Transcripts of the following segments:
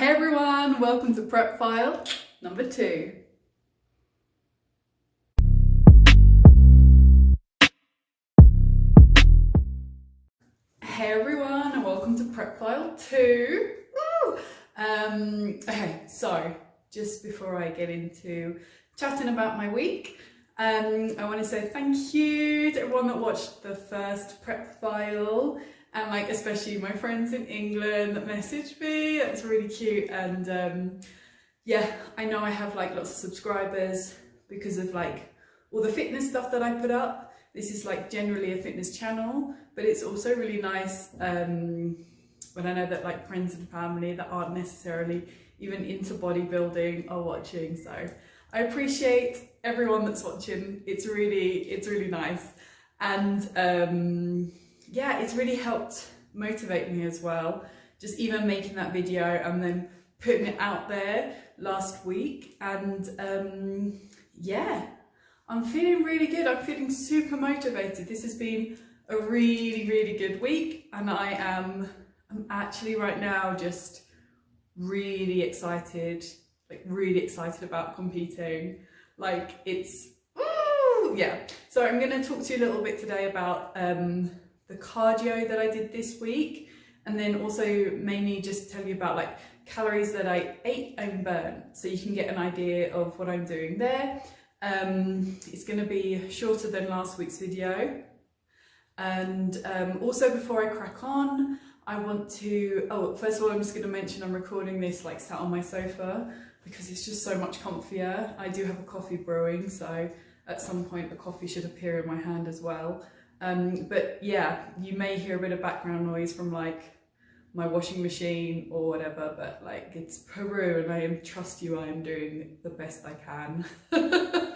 Hey everyone, welcome to Prep File number 2. Hey everyone, and welcome to Prep File 2. Woo! Okay, so just before I get into chatting about my week, I want to say thank you to everyone that watched the first Prep File, and especially my friends in England that messaged me. That's really cute. And yeah, I know I have lots of subscribers because of all the fitness stuff that I put up. This is generally a fitness channel, but it's also really nice when I know that friends and family that aren't necessarily even into bodybuilding are watching. So I appreciate everyone that's watching. It's really nice. And yeah, it's really helped motivate me as well. Just even making that video and then putting it out there last week. And yeah, I'm feeling really good. I'm feeling super motivated. This has been a really good week, and I'm actually right now just really excited, about competing. It's woo, yeah. So I'm going to talk to you a little bit today about the cardio that I did this week, and then also mainly just tell you about calories that I ate and burned, so you can get an idea of what I'm doing there. It's going to be shorter than last week's video. And also, before I crack on, I want to, first of all, I'm just going to mention I'm recording this sat on my sofa because it's just so much comfier. I do have a coffee brewing, so at some point the coffee should appear in my hand as well. But yeah, you may hear a bit of background noise from my washing machine or whatever, but it's Peru, and I trust you, I am doing the best I can to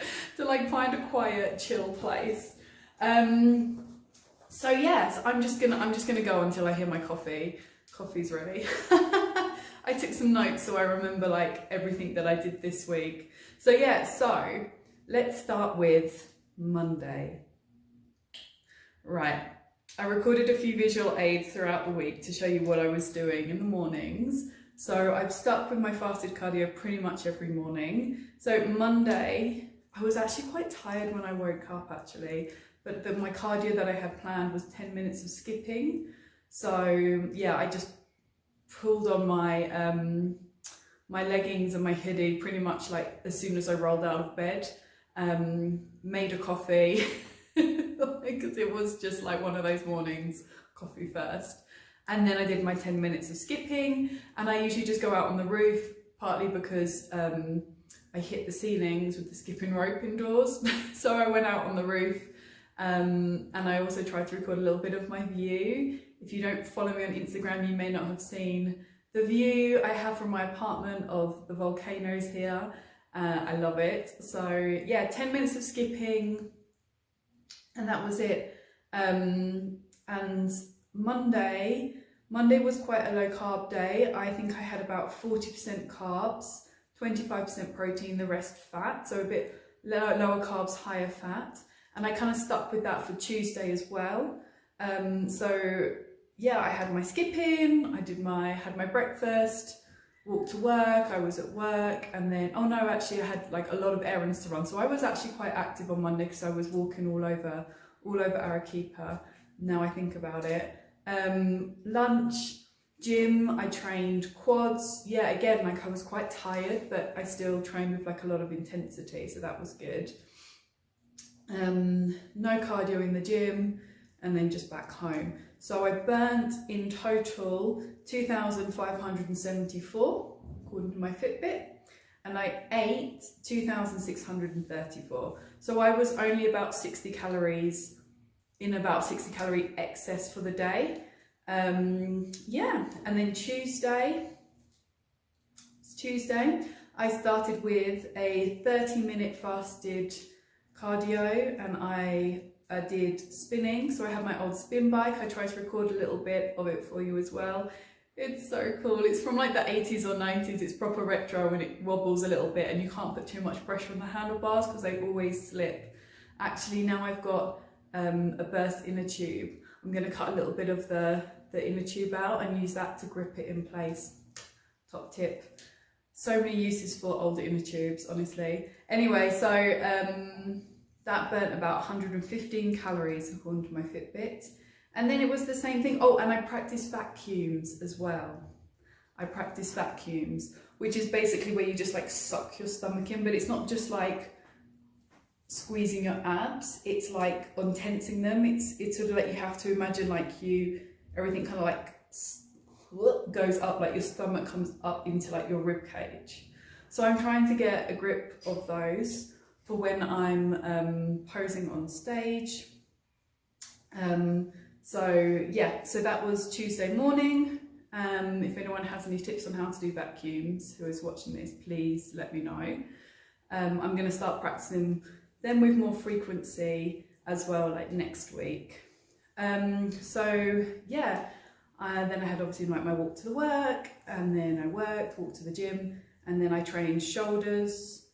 find a quiet, chill place. So yes, I'm just gonna go until I hear my coffee's ready. I took some notes so I remember everything that I did this week. So yeah, so let's start with Monday. Right, I recorded a few visual aids throughout the week to show you what I was doing in the mornings. So I've stuck with my fasted cardio pretty much every morning. So Monday, I was actually quite tired when I woke up actually, but my cardio that I had planned was 10 minutes of skipping. So yeah, I just pulled on my my leggings and my hoodie pretty much as soon as I rolled out of bed, made a coffee, because it was just one of those mornings, coffee first. And then I did my 10 minutes of skipping, and I usually just go out on the roof, partly because I hit the ceilings with the skipping rope indoors. So I went out on the roof, and I also tried to record a little bit of my view. If you don't follow me on Instagram, you may not have seen the view I have from my apartment of the volcanoes here. I love it. So yeah, 10 minutes of skipping, and that was it. And Monday was quite a low carb day. I think I had about 40% carbs, 25% protein, the rest fat, so a bit lower carbs, higher fat. And I kind of stuck with that for Tuesday as well. So yeah, I had my skipping, had my breakfast, walked to work, I was at work, and then, oh no, actually I had a lot of errands to run. So I was actually quite active on Monday because I was walking all over Arequipa, now I think about it. Lunch, gym, I trained quads. Yeah, again, I was quite tired, but I still trained with a lot of intensity, so that was good. No cardio in the gym, and then just back home. So I burnt in total 2,574 according to my Fitbit, and I ate 2,634. So I was only about 60 calories excess for the day. Yeah, and then Tuesday, I started with a 30-minute fasted cardio, and I did spinning. So I have my old spin bike. I tried to record a little bit of it for you as well. It's so cool. It's from the 80s or 90s. It's proper retro, and it wobbles a little bit, and you can't put too much pressure on the handlebars because they always slip. Actually, now I've got a burst inner tube. I'm going to cut a little bit of the inner tube out and use that to grip it in place. top tip. So many uses for older inner tubes, honestly. Anyway, so that burnt about 115 calories according to my Fitbit. And then it was the same thing. Oh, and I practiced vacuums as well. I practiced vacuums, which is basically where you just like suck your stomach in, but it's not just like squeezing your abs, it's like untensing them. It's sort of like you have to imagine like everything kind of like goes up, like your stomach comes up into like your rib cage. So I'm trying to get a grip of those for when I'm posing on stage. So yeah, so that was Tuesday morning. If anyone has any tips on how to do vacuums who is watching this, please let me know. I'm going to start practicing them with more frequency as well, like next week. So yeah, then I had obviously like my walk to the work, and then I walked to the gym, and then I trained shoulders,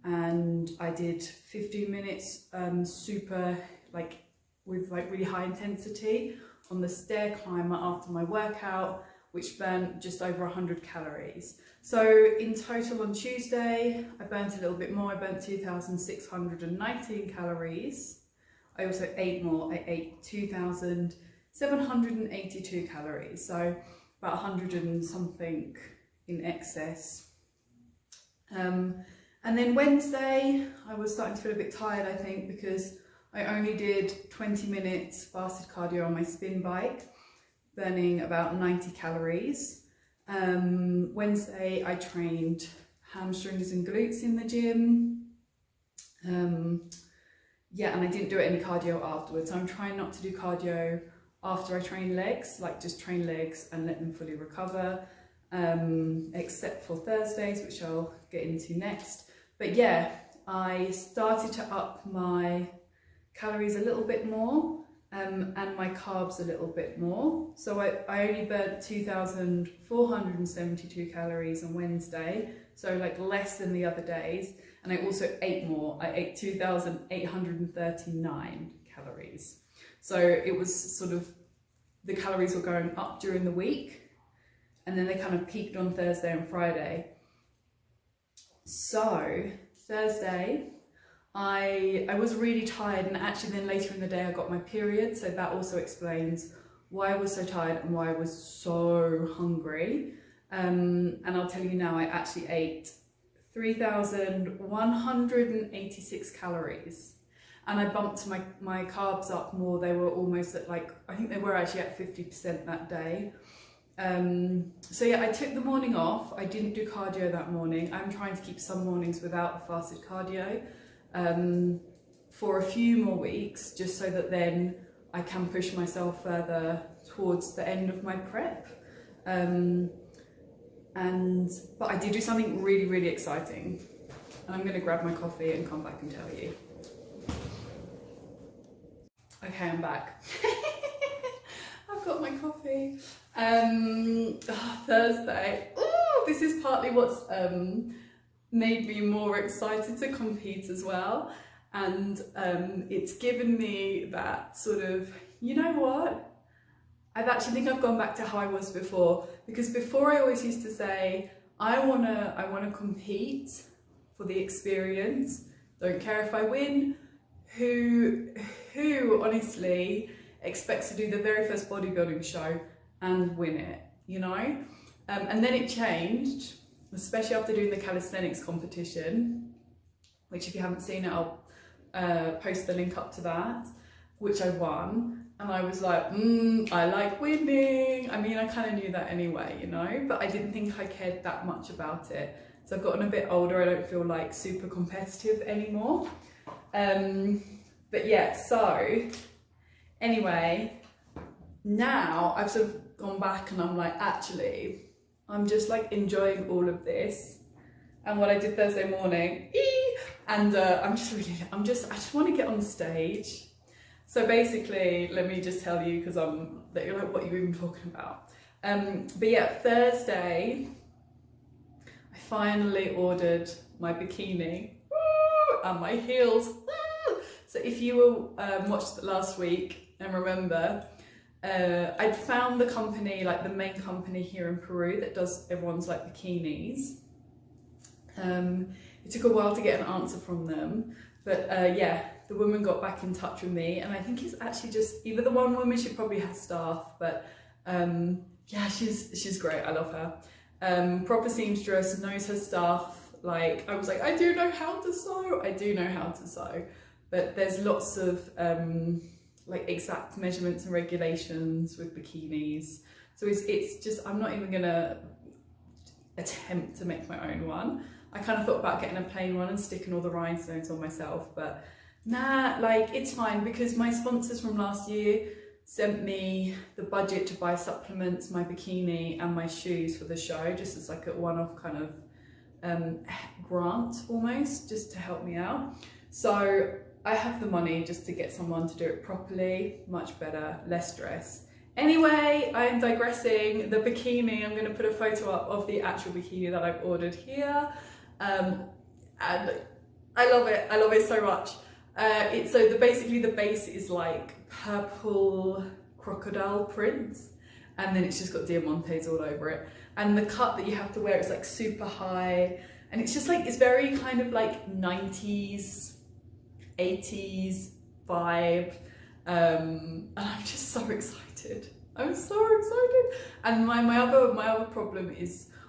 and I did 15 minutes super like with like really high intensity on the stair climber after my workout, which burnt just over 100 calories. So in total on Tuesday, I burnt a little bit more. I burnt 2,619 calories. I also ate more. I ate 2,782 calories. So about 100 and something in excess. And then Wednesday, I was starting to feel a bit tired, I think, because I only did 20 minutes fasted cardio on my spin bike, burning about 90 calories. Wednesday I trained hamstrings and glutes in the gym. Yeah, and I didn't do any cardio afterwards. So I'm trying not to do cardio after I train legs, like just train legs and let them fully recover, except for Thursdays, which I'll get into next. But yeah, I started to up my calories a little bit more. And my carbs a little bit more. So I only burnt 2,472 calories on Wednesday, so like less than the other days. And I also ate more. I ate 2,839 calories. So it was sort of, the calories were going up during the week, and then they kind of peaked on Thursday and Friday. So Thursday, I was really tired, and actually then later in the day I got my period, so that also explains why I was so tired and why I was so hungry. And I'll tell you now, I actually ate 3,186 calories, and I bumped my carbs up more. They were almost at like, I think they were actually at 50% that day. So yeah, I took the morning off. I didn't do cardio that morning. I'm trying to keep some mornings without fasted cardio for a few more weeks, just so that then I can push myself further towards the end of my prep. But I did do something really, really exciting, and I'm going to grab my coffee and come back and tell you. Okay, I'm back. I've got my coffee. Thursday. Ooh, this is partly what's made me more excited to compete as well, and it's given me that sort of, you know what, I actually think I've gone back to how I was before, because before I always used to say I wanna compete for the experience, don't care if I win. Who honestly expects to do the very first bodybuilding show and win it, you know? And then it changed, especially after doing the calisthenics competition, which if you haven't seen it, I'll post the link up to that, which I won. And I was like, I like winning. I mean, I kind of knew that anyway, you know, but I didn't think I cared that much about it. So I've gotten a bit older, I don't feel like super competitive anymore. But yeah, so anyway, now I've sort of gone back and I'm like, actually, I'm just like enjoying all of this and what I did Thursday morning, and I just want to get on stage. So basically, let me just tell you, because you're like, what are you even talking about? But yeah, Thursday, I finally ordered my bikini and my heels. So if you watched last week and remember, I'd found the company, like the main company here in Peru that does everyone's like bikinis. It took a while to get an answer from them, but yeah, the woman got back in touch with me, and I think it's actually just either the one woman, she probably has staff, but yeah, she's great. I love her. Proper seamstress, knows her stuff. Like, I was like, I do know how to sew. I do know how to sew, but there's lots of like exact measurements and regulations with bikinis. So it's just, I'm not even gonna attempt to make my own one. I kind of thought about getting a plain one and sticking all the rhinestones on myself, but nah, like it's fine because my sponsors from last year sent me the budget to buy supplements, my bikini and my shoes for the show, just as like a one-off kind of grant almost, just to help me out. So I have the money just to get someone to do it properly, much better, less stress. Anyway, I am digressing. The bikini, I'm going to put a photo up of the actual bikini that I've ordered here. And I love it so much. So basically the base is like purple crocodile print, and then it's just got diamantes all over it. And the cut that you have to wear is like super high, and it's just like, it's very kind of like 90s, 80s vibe. And I'm just so excited. I'm so excited. And my other problem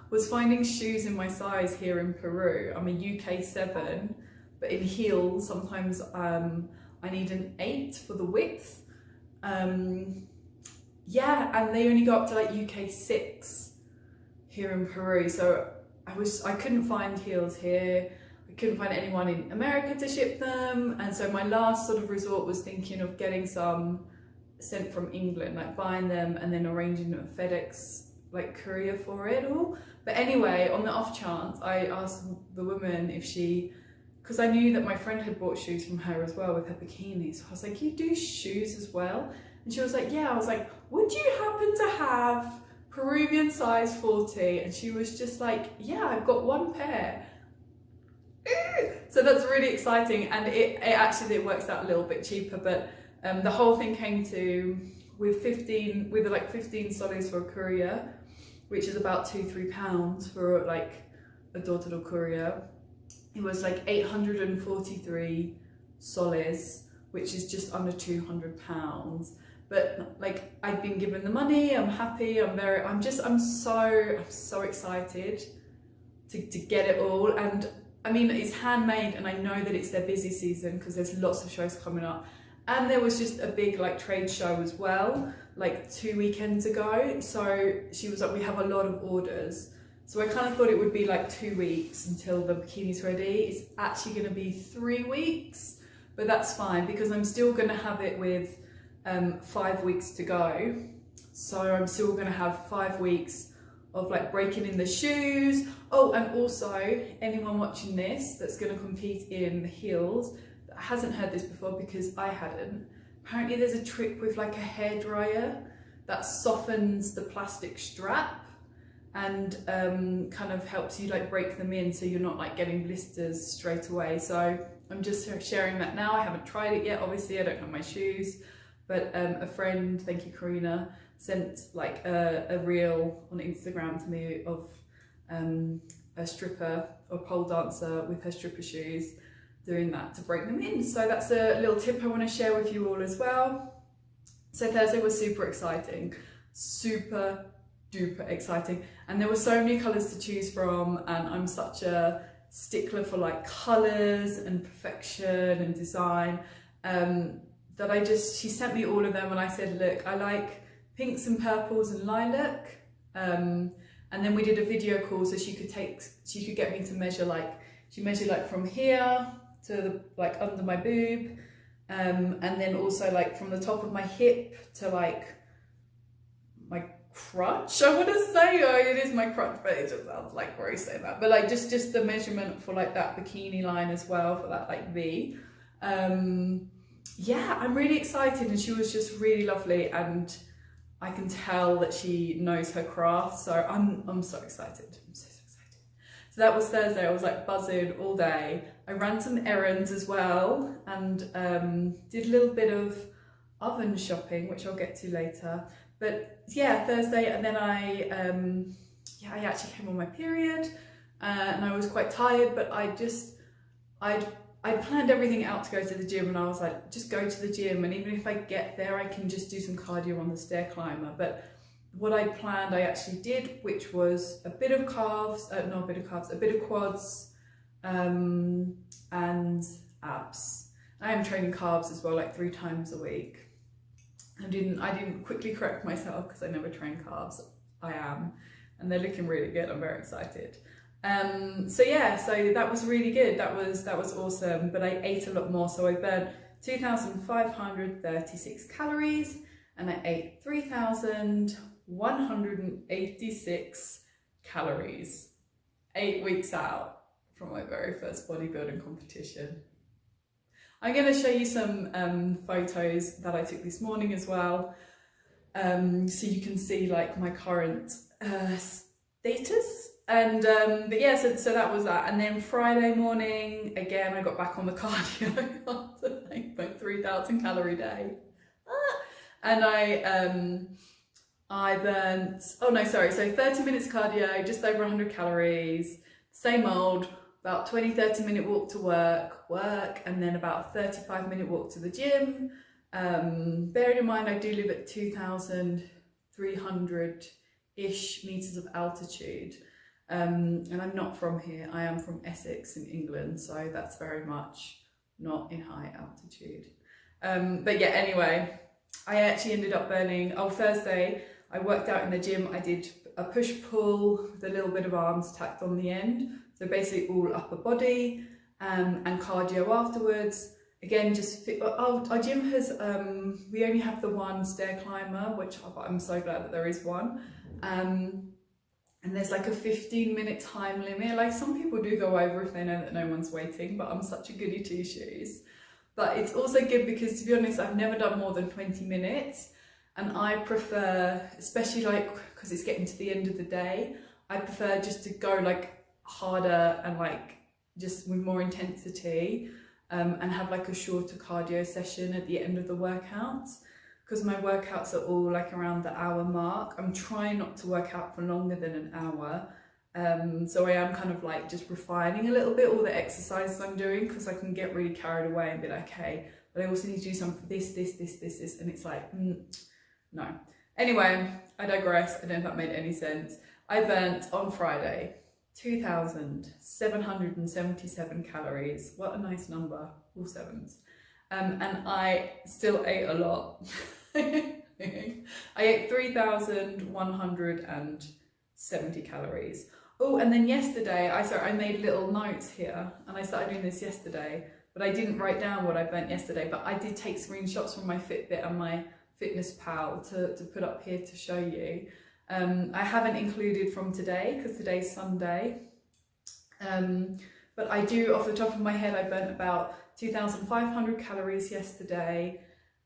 was finding shoes in my size here in Peru. I'm a UK 7, but in heels sometimes I need an 8 for the width. Yeah, and they only go up to like UK 6 here in Peru. So I couldn't find heels here. I couldn't find anyone in America to ship them, and so my last sort of resort was thinking of getting some sent from England, like buying them and then arranging a FedEx like courier for it all. But anyway, on the off chance, I asked the woman if because I knew that my friend had bought shoes from her as well with her bikini, so I was like, you do shoes as well? And she was like, yeah. I was like, would you happen to have Peruvian size 40? And she was just like, yeah, I've got one pair. So that's really exciting, and it actually works out a little bit cheaper, but the whole thing came to with 15 soles for a courier, which is about £2-3 for like a door-to-door courier. It was like 843 soles, which is just under £200. But like, I'd been given the money, I'm happy, I'm so excited to get it all. And I mean, it's handmade, and I know that it's their busy season because there's lots of shows coming up. And there was just a big like trade show as well, like 2 weekends ago. So she was like, we have a lot of orders. So I kind of thought it would be like 2 weeks until the bikini's ready. It's actually going to be 3 weeks, but that's fine because I'm still going to have it with 5 weeks to go. So I'm still going to have 5 weeks of like breaking in the shoes. Oh, and also anyone watching this that's going to compete in heels that hasn't heard this before, because I hadn't, apparently there's a trick with like a hairdryer that softens the plastic strap and kind of helps you like break them in so you're not like getting blisters straight away. So I'm just sharing that now. I haven't tried it yet, obviously I don't have my shoes, but a friend, thank you Karina, sent like a reel on Instagram to me of a stripper or pole dancer with her stripper shoes doing that to break them in. So that's a little tip I want to share with you all as well. So Thursday was super exciting, super duper exciting, and there were so many colours to choose from, and I'm such a stickler for like colours and perfection and design that she sent me all of them, and I said, look, I like pinks and purples and lilac, and then we did a video call so she could get me to measure, like she measured like from here to the, like under my boob, and then also like from the top of my hip to like my crutch, I want to say. Oh, it is my crutch, but it just sounds like gross saying that, but like just the measurement for like that bikini line as well, for that like V. Yeah, I'm really excited, and she was just really lovely, and I can tell that she knows her craft, so I'm so excited. I'm so excited. So that was Thursday. I was like buzzing all day. I ran some errands as well, and did a little bit of oven shopping, which I'll get to later. But yeah, Thursday, and then I actually came on my period, and I was quite tired, but I planned everything out to go to the gym, and I was like, just go to the gym, and even if I get there, I can just do some cardio on the stair climber. But what I planned, I actually did, which was a bit of quads, and abs. I am training calves as well, like 3 times a week. I didn't quickly correct myself because I never train calves. I am, and they're looking really good. I'm very excited. So yeah, so that was really good. That was awesome. But I ate a lot more, so I burnt 2,536 calories, and I ate 3,186 calories 8 weeks out from my very first bodybuilding competition. I'm going to show you some photos that I took this morning as well, so you can see like my current status. And but yeah, so that was that. And then Friday morning, again, I got back on the cardio after like my 3,000 calorie day. And I burnt, so 30 minutes cardio, just over 100 calories, same old, about 20-30 minute walk to work, and then about a 35-minute walk to the gym. Bearing in mind I do live at 2,300-ish meters of altitude, and I'm not from here. I am from Essex in England, so that's very much not in high altitude. But yeah, anyway, I actually ended up burning, Thursday, I worked out in the gym. I did a push-pull with a little bit of arms tacked on the end. So basically all upper body, and cardio afterwards. Again, just our gym has, we only have the one stair climber, which I'm so glad that there is one. And there's like a 15-minute time limit. Like some people do go over if they know that no one's waiting, but I'm such a goody two-shoes. But it's also good because, to be honest, I've never done more than 20 minutes. And I prefer, especially like, because it's getting to the end of the day, I prefer just to go like harder and like just with more intensity, and have like a shorter cardio session at the end of the workouts, because my workouts are all like around the hour mark. I'm trying not to work out for longer than an hour, so I am kind of like just refining a little bit all the exercises I'm doing, because I can get really carried away and be like, okay, but I also need to do something for this, and it's like, no. Anyway, I digress. I don't know if that made any sense. I burnt on Friday 2,777 calories. What a nice number, all sevens. And I still ate a lot. I ate 3,170 calories. Oh, and then yesterday, I made little notes here, and I started doing this yesterday, but I didn't write down what I burnt yesterday, but I did take screenshots from my Fitbit and my Fitness Pal to put up here to show you. I haven't included from today because today's Sunday, but I do, off the top of my head, I burnt about 2,500 calories yesterday,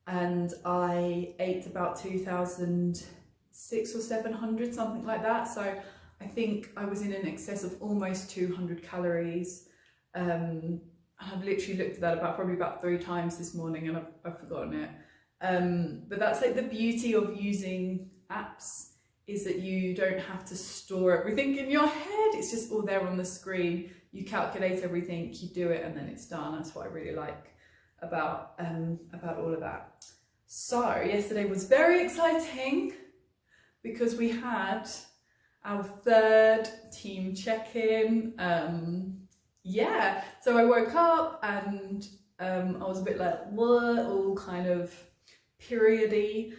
and I ate about 2,600 or 700, something like that. So I think I was in an excess of almost 200 calories. I've literally looked at that probably about 3 times this morning, and I've forgotten it. But that's like the beauty of using apps, is that you don't have to store everything in your head. It's just all there on the screen. You calculate everything, you do it, and then it's done. That's what I really like about all of that. So yesterday was very exciting because we had our 3rd team check-in. Yeah, so I woke up and I was a bit like, what, all kind of periody.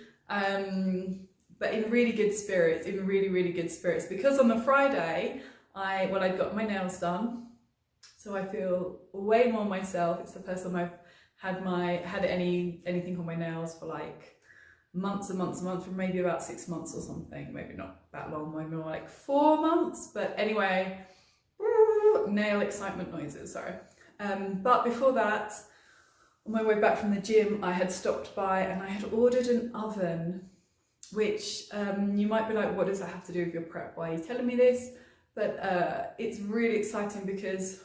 But in really good spirits, really good spirits, because on the Friday, I'd got my nails done, so I feel way more myself. It's the first time I've had anything on my nails for like months and months and months, for maybe about 6 months or something, maybe not that long, maybe more like 4 months, but anyway, nail excitement noises, sorry. But before that, on my way back from the gym, I had stopped by and I had ordered an oven, which you might be like, what does that have to do with your prep? Why are you telling me this? But it's really exciting because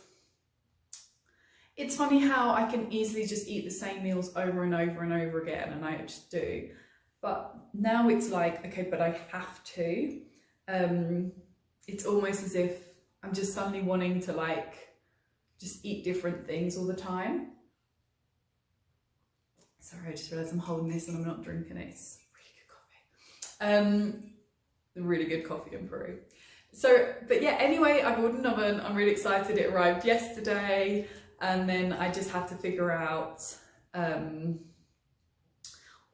it's funny how I can easily just eat the same meals over and over and over again, and I just do. But now it's like, okay, but I have to. It's almost as if I'm just suddenly wanting to like just eat different things all the time. Sorry, I just realised I'm holding this and I'm not drinking it. It's really good coffee. Really good coffee in Peru. So, but yeah, anyway, I've ordered an oven. I'm really excited. It arrived yesterday, and then I just had to figure out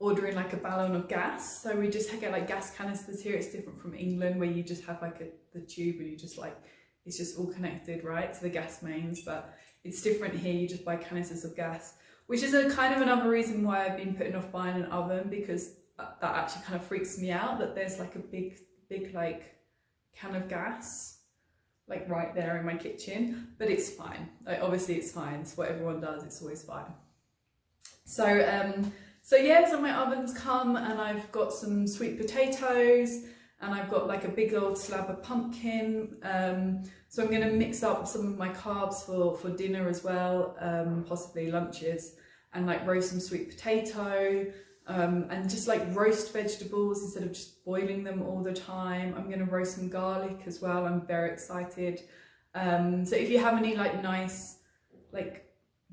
ordering like a ballon of gas. So we just get like gas canisters here. It's different from England where you just have like the tube and you just like, it's just all connected, right, to the gas mains. But it's different here. You just buy canisters of gas, which is a kind of another reason why I've been putting off buying an oven, because that actually kind of freaks me out that there's like a big like can of gas like right there in my kitchen. But it's fine. Like, obviously it's fine. It's what everyone does. It's always fine. So yeah, so my oven's come, and I've got some sweet potatoes, and I've got like a big old slab of pumpkin. So I'm going to mix up some of my carbs for dinner as well, possibly lunches, and like roast some sweet potato, and just like roast vegetables instead of just boiling them all the time. I'm going to roast some garlic as well. I'm very excited. So if you have any like nice like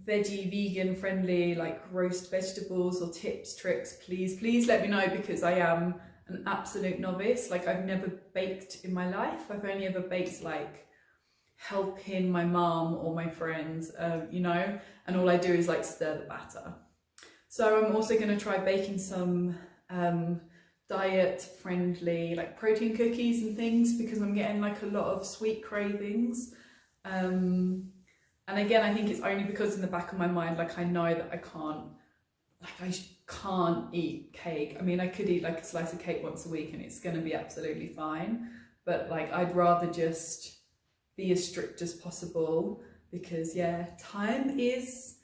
veggie, vegan friendly like roast vegetables or tips, tricks, please let me know, because I am an absolute novice. Like, I've never baked in my life. I've only ever baked like helping my mum or my friends, you know, and all I do is like stir the batter. So I'm also going to try baking some diet friendly like protein cookies and things, because I'm getting like a lot of sweet cravings. And again, I think it's only because in the back of my mind, like I know that I can't eat cake. I mean, I could eat like a slice of cake once a week and it's going to be absolutely fine. But like, I'd rather just be as strict as possible, because yeah, time is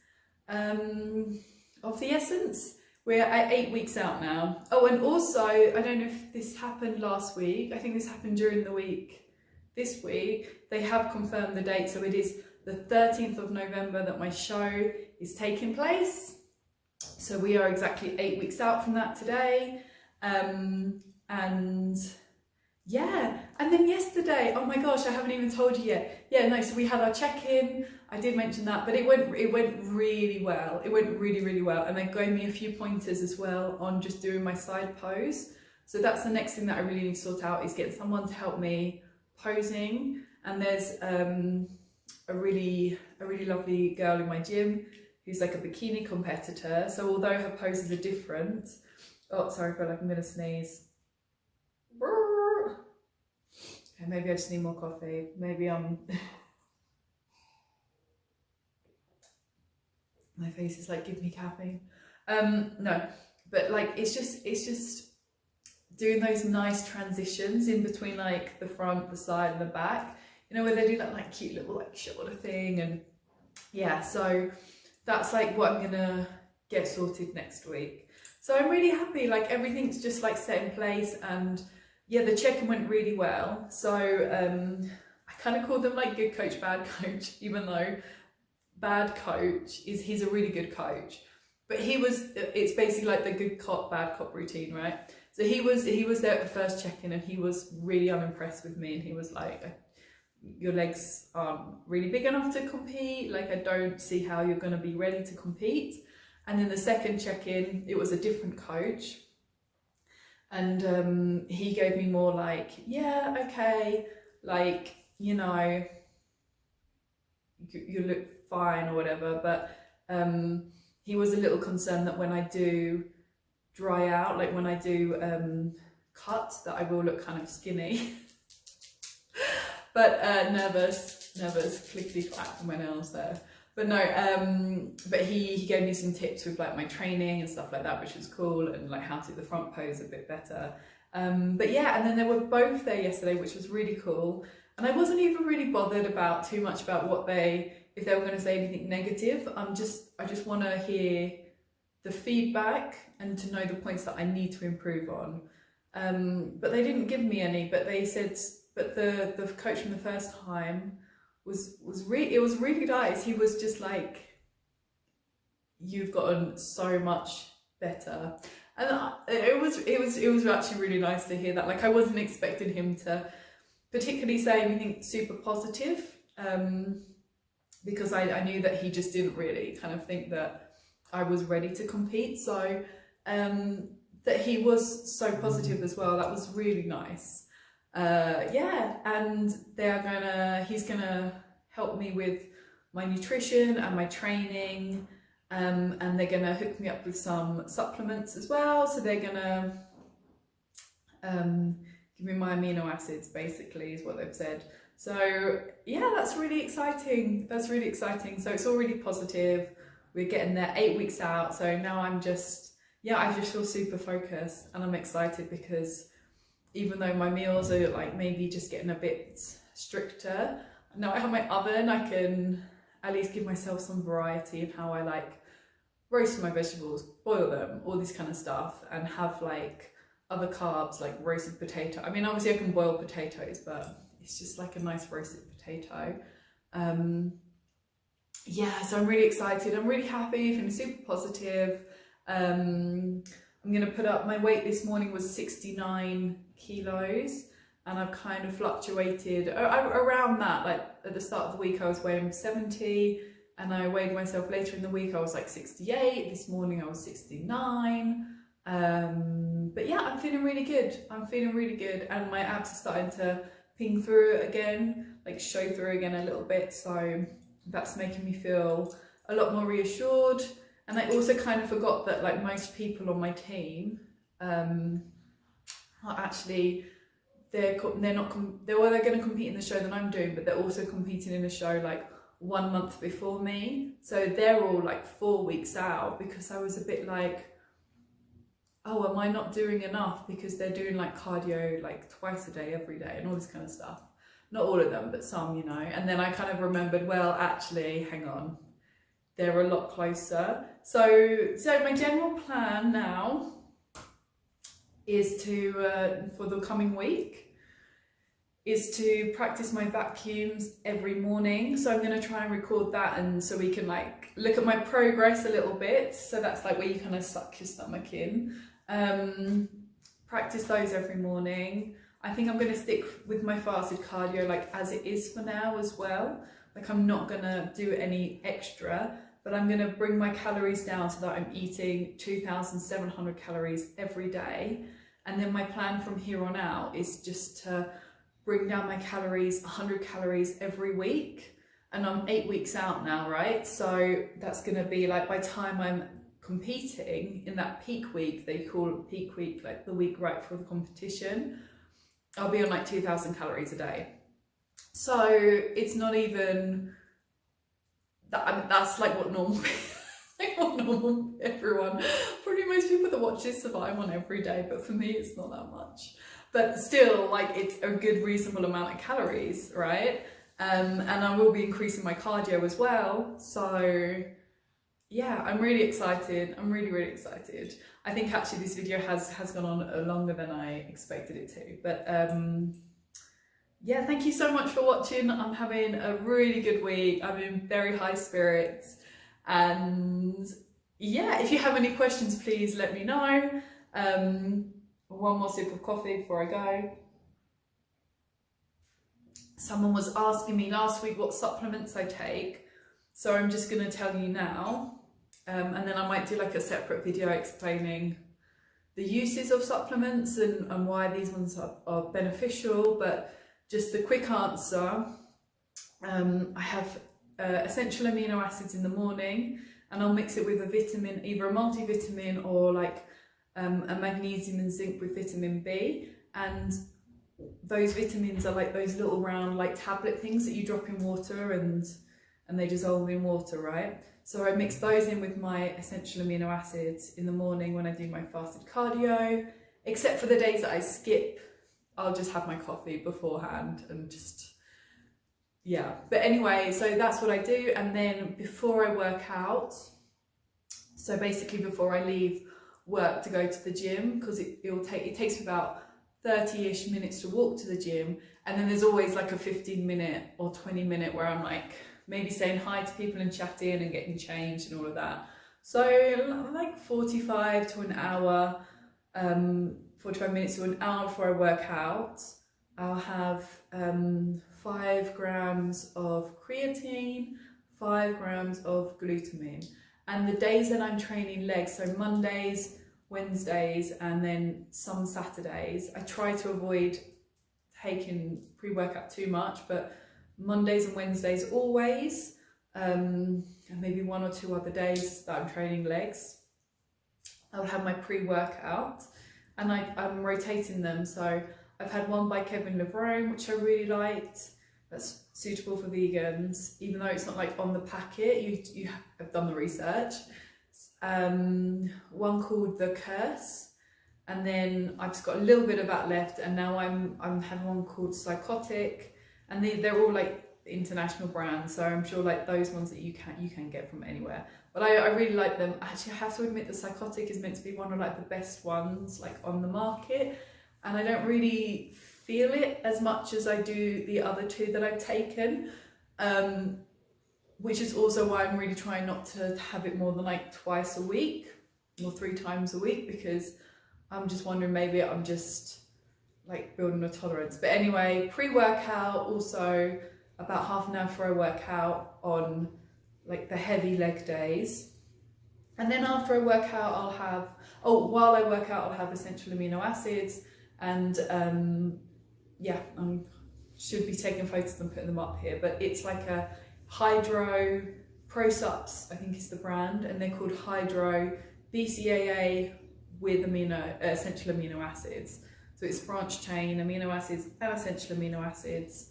of the essence. We're at 8 weeks out now. Oh, and also, I don't know if this happened last week. I think this happened during the week. This week, they have confirmed the date. So it is the 13th of November that my show is taking place. So we are exactly 8 weeks out from that today. And yeah, and then yesterday, oh my gosh, I haven't even told you yet. Yeah, no, so we had our check-in. I did mention that, but it went really well. It went really well. And they gave me a few pointers as well on just doing my side pose. So that's the next thing that I really need to sort out, is get someone to help me posing. And there's a really lovely girl in my gym who's like a bikini competitor. So although her poses are different, oh sorry, I feel like I'm gonna sneeze. Okay, maybe I just need more coffee. Maybe my face is like, give me caffeine. No, but like it's just doing those nice transitions in between like the front, the side and the back, you know, where they do that like cute little like shoulder thing. And yeah, so that's like what I'm gonna get sorted next week. So I'm really happy, like everything's just like set in place. And yeah, the check-in went really well. So I kind of call them like good coach, bad coach, even though bad coach he's a really good coach, but it's basically like the good cop, bad cop routine, right? So he was there at the first check-in, and he was really unimpressed with me, and he was like, your legs aren't really big enough to compete, like I don't see how you're going to be ready to compete. And then the second check-in, it was a different coach, and he gave me more like, yeah, okay, like, you know, you look fine or whatever. But he was a little concerned that when I do dry out, like when I do cut, that I will look kind of skinny. But nervous, clickety clack from my nails there. But no, but he gave me some tips with like my training and stuff like that, which was cool, and like how to do the front pose a bit better. But yeah, and then they were both there yesterday, which was really cool. And I wasn't even really bothered about too much about if they were going to say anything negative. I just want to hear the feedback and to know the points that I need to improve on. But they didn't give me any, but they said, but the coach from the first time was really nice. He was just like you've gotten so much better. And it was actually really nice to hear that. Like, I wasn't expecting him to particularly say anything super positive, because I knew that he just didn't really kind of think that I was ready to compete. So that he was so positive as well, that was really nice. Yeah, and he's gonna help me with my nutrition and my training, and they're gonna hook me up with some supplements as well. So they're gonna give me my amino acids, basically, is what they've said. So yeah, that's really exciting. That's really exciting. So it's all really positive. We're getting there 8 weeks out. So now I just feel super focused, and I'm excited because even though my meals are like maybe just getting a bit stricter, now I have my oven, I can at least give myself some variety in how I like roast my vegetables, boil them, all this kind of stuff, and have like other carbs like roasted potato. I mean, obviously I can boil potatoes, but it's just like a nice roasted potato. Yeah, so I'm really excited. I'm really happy, feeling super positive. I'm gonna put up, my weight this morning was 69 kilos, and I've kind of fluctuated around that. Like at the start of the week I was weighing 70, and I weighed myself later in the week, I was like 68. This morning I was 69. But yeah, I'm feeling really good. I'm feeling really good, and my abs are starting to ping through again, like show through again a little bit. So that's making me feel a lot more reassured. And I also kind of forgot that like most people on my team are actually, they're going to compete in the show that I'm doing, but they're also competing in a show like 1 month before me. So they're all like 4 weeks out, because I was a bit like, oh, am I not doing enough? Because they're doing like cardio like twice a day, every day, and all this kind of stuff. Not all of them, but some, you know. And then I kind of remembered, well, actually, hang on, they're a lot closer. So my general plan now is to, for the coming week, is to practice my vacuums every morning. So I'm going to try and record that, and so we can like look at my progress a little bit. So that's like where you kind of suck your stomach in. Practice those every morning. I think I'm going to stick with my fasted cardio like as it is for now as well. Like I'm not going to do any extra, but I'm going to bring my calories down so that I'm eating 2,700 calories every day. And then my plan from here on out is just to bring down my calories 100 calories every week. And I'm 8 weeks out now, right? So that's going to be like, by the time I'm competing in that peak week, they call it peak week, like the week right before the competition, I'll be on like 2,000 calories a day. So it's not even that. I mean, that's like what normal like what normal everyone, probably most people that watch this survive on every day, but for me it's not that much. But still, like, it's a good reasonable amount of calories, right? And I will be increasing my cardio as well. So yeah, I'm really excited. I'm really, really excited. I think actually this video has gone on longer than I expected it to. But yeah, thank you so much for watching. I'm having a really good week. I'm in very high spirits. And yeah, if you have any questions, please let me know. One more sip of coffee before I go. Someone was asking me last week what supplements I take. So I'm just going to tell you now. And then I might do like a separate video explaining the uses of supplements and why these ones are beneficial. But just the quick answer, I have essential amino acids in the morning, and I'll mix it with a vitamin, either a multivitamin or like a magnesium and zinc with vitamin B. And those vitamins are like those little round like tablet things that you drop in water and they dissolve in water, right? So I mix those in with my essential amino acids in the morning when I do my fasted cardio. Except for the days that I skip, I'll just have my coffee beforehand and just, yeah. But anyway, so that's what I do. And then before I work out, so basically before I leave work to go to the gym, because it takes about 30-ish minutes to walk to the gym, and then there's always like a 15-minute or 20-minute where I'm like maybe saying hi to people and chatting and getting changed and all of that So like 45 to an hour, 45 minutes to an hour before I work out, I'll have 5 grams of creatine, 5 grams of glutamine. And the days that I'm training legs, so Mondays, Wednesdays, and then some Saturdays, I try to avoid taking pre-workout too much, but Mondays and Wednesdays always, and maybe 1 or 2 other days that I'm training legs, I'll have my pre-workout, and I'm rotating them. So I've had one by Kevin Levrone, which I really liked. That's suitable for vegans, even though it's not like on the packet. You have done the research. One called The Curse, and then I've just got a little bit of that left, and now I'm having one called Psychotic, and they're all like international brands, so I'm sure like those ones that you can get from anywhere. But I really like them. Actually, I have to admit the Psychotic is meant to be one of like the best ones like on the market, and I don't really feel it as much as I do the other 2 that I've taken, which is also why I'm really trying not to have it more than like twice a week or 3 times a week, because I'm just wondering maybe I'm just like building a tolerance. But anyway, pre-workout also about half an hour before I work out on like the heavy leg days. And then after I work out, I'll have, while I work out, I'll have essential amino acids, and yeah, I should be taking photos and putting them up here, but it's like a Hydro ProSups, I think is the brand, and they're called Hydro BCAA with essential amino acids. So it's branched chain amino acids and essential amino acids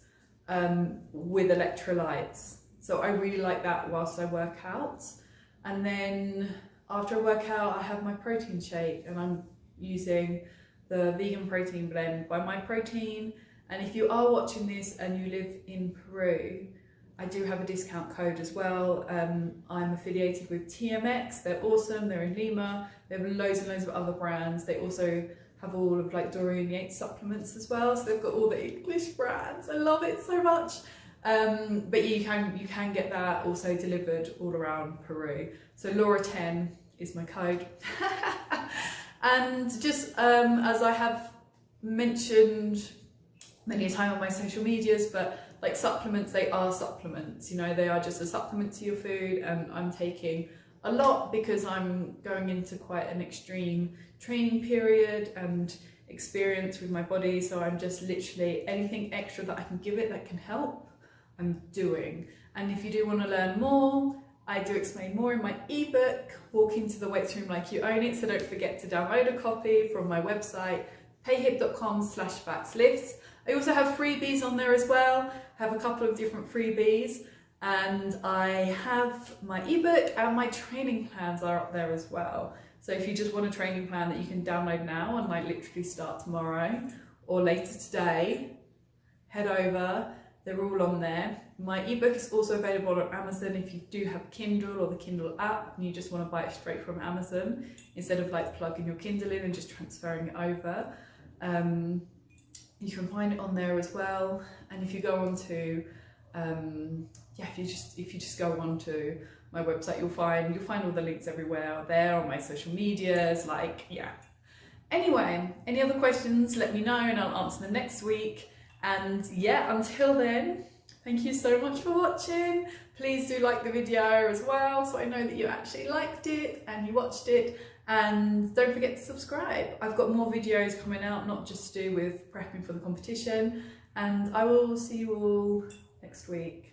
with electrolytes. So I really like that whilst I work out. And then after I work out, I have my protein shake, and I'm using the vegan protein blend by My Protein. And if you are watching this and you live in Peru, I do have a discount code as well. I'm affiliated with TMX. They're awesome. They're in Lima. They have loads and loads of other brands. They also have all of like Dorian Yates supplements as well. So they've got all the English brands. I love it so much. But you can get that also delivered all around Peru. So Laura10 is my code. And just as I have mentioned many a time on my social medias, but like supplements, they are supplements, you know, they are just a supplement to your food, and I'm taking a lot because I'm going into quite an extreme training period and experience with my body. So I'm just literally anything extra that I can give it that can help, I'm doing. And if you do want to learn more, I do explain more in my ebook, Walk Into the Weights Room Like You Own It. So don't forget to download a copy from my website, payhip.com/baxlifts. I also have freebies on there as well. I have a couple of different freebies, and I have my ebook and my training plans are up there as well. So if you just want a training plan that you can download now and like literally start tomorrow or later today, head over. They're all on there. My ebook is also available on Amazon if you do have Kindle or the Kindle app and you just want to buy it straight from Amazon instead of like plugging your Kindle in and just transferring it over. You can find it on there as well. And if you go on to, if you just go on to my website, you'll find all the links everywhere there on my social medias, like, yeah. Anyway, any other questions, let me know and I'll answer them next week. And yeah, until then, thank you so much for watching. Please do like the video as well, so I know that you actually liked it and you watched it. And don't forget to subscribe. I've got more videos coming out, not just to do with prepping for the competition. And I will see you all next week.